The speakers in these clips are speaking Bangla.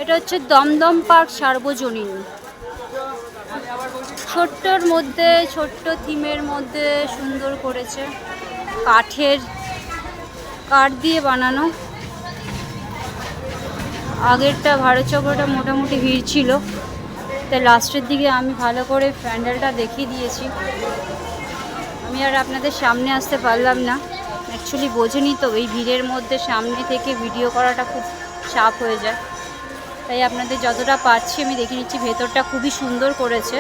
এটা হচ্ছে দমদম পার্ক সার্বজনীন। ছোট্টর মধ্যে, ছোট্ট থিমের মধ্যে সুন্দর করেছে। কাঠ দিয়ে বানানো। আগেরটা ভারত চক্রটা মোটামুটি ভিড় ছিল, তাই লাস্টের দিকে আমি ভালো করে প্যান্ডেলটা দেখিয়ে দিয়েছি। আমি আর আপনাদের সামনে আসতে পারলাম না, অ্যাকচুয়ালি বোঝেনি তো এই ভিড়ের মধ্যে সামনে থেকে ভিডিও করাটা খুব চাপ হয়ে যায়, তাই আপনাদের যতটা পারছি আমি দেখে নিচ্ছি। ভেতরটা খুবই সুন্দর করেছে,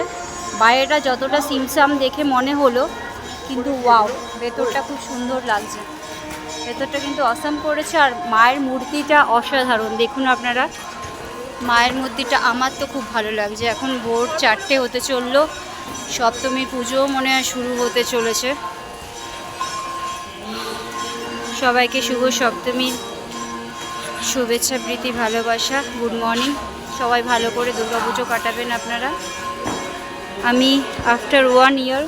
বাইরেটা যতটা সিমসাম দেখে মনে হলো, কিন্তু ওয়াও, ভেতরটা খুব সুন্দর লাগছে। ভেতরটা কিন্তু অসাম করেছে। আর মায়ের মূর্তিটা অসাধারণ, দেখুন আপনারা মায়ের মূর্তিটা, আমার তো খুব ভালো লাগছে। এখন ভোর 4টে হতে চললো, সপ্তমী পুজোও মনে হয় শুরু হতে চলেছে। সবাইকে শুভ সপ্তমীর শুভেচ্ছা, প্রীতি, ভালোবাসা, গুড মর্নিং। সবাই ভালো করে দুর্গাপুজো কাটাবেন আপনারা। আমি আফটার 1 ইয়ার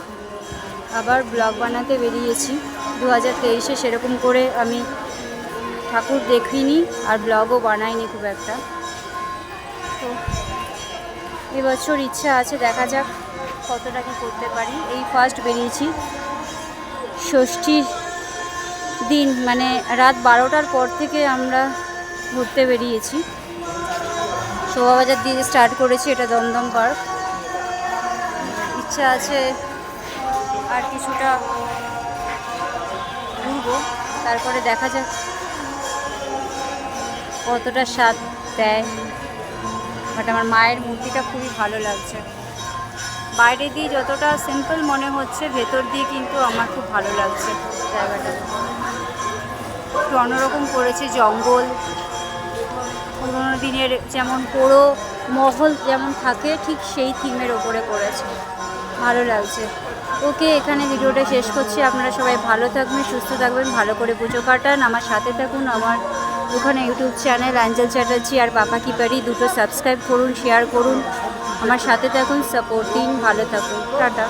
আবার ব্লগ বানাতে বেরিয়েছি। 2023-এ সেরকম করে আমি ঠাকুর দেখিনি আর ব্লগও বানাইনি খুব একটা। তো এবছর ইচ্ছা আছে, দেখা যাক কতটা কি করতে পারি। এই ফার্স্ট বেরিয়েছি ষষ্ঠীর দিন, মানে রাত 12টার পর থেকে আমরা ঘুরতে বেরিয়েছি। শোভাবাজার দিয়ে স্টার্ট করেছি, এটা দমদম পার্ক। ইচ্ছা আছে আর কিছুটা ঘুরবো, তারপরে দেখা যাক কতটা স্বাদ দেয়। বাট আমার মায়ের মূর্তিটা খুবই ভালো লাগছে। বাইরে দিয়ে যতটা সিম্পল মনে হচ্ছে, ভেতর দিয়ে কিন্তু আমার খুব ভালো লাগছে জায়গাটা। একটু অন্যরকম করেছে, জঙ্গল, পুরোনো দিনের যেমন পোড়ো মহল যেমন থাকে ঠিক সেই থিমের ওপরে করেছে, ভালো লাগছে। ওকে, এখানে ভিডিওটা শেষ করছি। আপনারা সবাই ভালো থাকবেন, সুস্থ থাকবেন, ভালো করে পুজো কাটান, আমার সাথে থাকুন। আমার ওখানে ইউটিউব চ্যানেল অ্যাঞ্জেল চ্যাটার্জি আর পাপা কি পারি, দুটো সাবস্ক্রাইব করুন, শেয়ার করুন, আমার সাথে থাকুন, সাপোর্ট দিন, ভালো থাকুন, টাটা।